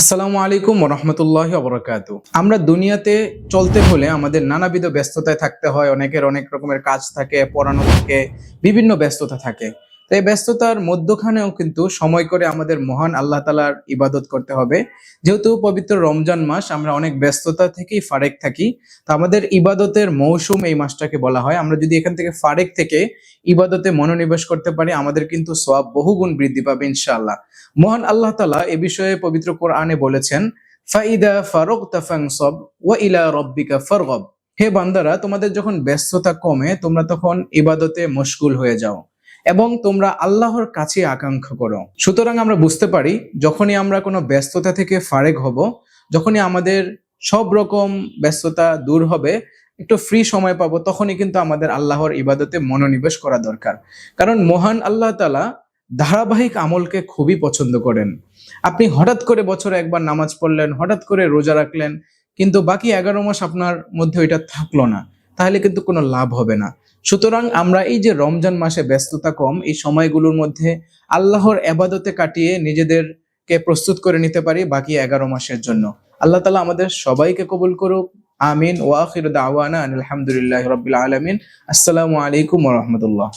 আসসালামু আলাইকুম ওয়া রাহমাতুল্লাহি ওয়া বারাকাতুহু। আমরা দুনিয়াতে চলতে হলে আমাদের নানাবিধ ব্যস্ততায় থাকতে হয়। অনেকের অনেক রকমের কাজ থাকে, পড়ানো থাকে, বিভিন্ন ব্যস্ততা থাকে। তো এই ব্যস্ততার মধ্যখানেও কিন্তু সময় করে আমাদের মহান আল্লাহ তাআলার ইবাদত করতে হবে। যেহেতু পবিত্র রমজান মাস, আমরা অনেক ব্যস্ততা থেকেই ফারেক থাকি। তো আমাদের ইবাদতের মৌসুম এই মাসটাকে বলা হয়। আমরা যদি এখান থেকে ফারেক থেকে ইবাদতে মনোনিবেশ করতে পারি, আমাদের কিন্তু সওয়াব বহুগুণ বৃদ্ধি পাবে ইনশাআল্লাহ। মহান আল্লাহ তাআলা এ বিষয়ে পবিত্র কোরআনে বলেছেন, ফাইদা ফারাগতা ফানসব ওয়া ইলা রাব্বিকা ফারগাব। হে বান্দারা, তোমাদের যখন ব্যস্ততা কমে তোমরা তখন ইবাদতে মশগুল হয়ে যাও এবং তোমরা আল্লাহর কাছে আকাঙ্ক্ষা করো। সুতরাং আমরা বুঝতে পারি, যখনই আমরা কোনো ব্যস্ততা থেকে ফারেক হব, যখনই আমাদের সব রকম ব্যস্ততা দূর হবে, একটু ফ্রি সময় পাবো, তখনই কিন্তু আমাদের আল্লাহর ইবাদতে মনোনিবেশ করা দরকার। কারণ মহান আল্লাহ তাআলা ধারাবাহিক আমলকে খুবই পছন্দ করেন। আপনি হঠাৎ করে বছরে একবার নামাজ পড়লেন, হঠাৎ করে রোজা রাখলেন, কিন্তু বাকি 11 মাস আপনার মধ্যে ওইটা থাকলো না, তাহলে কিন্তু কোনো লাভ হবে না। সুতরাং আমরা এই যে রমজান মাসে ব্যস্ততা কম, এই সময়গুলোর মধ্যে আল্লাহর ইবাদতে কাটিয়ে নিজেদেরকে প্রস্তুত করে নিতে পারি বাকি 11 মাসের জন্য। আল্লাহ তাআলা আমাদের সবাইকে কবুল করুক। আমিন। ওয়া আখিরু দাওয়ানা আনিল হামদুলিল্লাহি রাব্বিল আলামিন। আসসালামু আলাইকুম ওয়া রাহমাতুল্লাহ।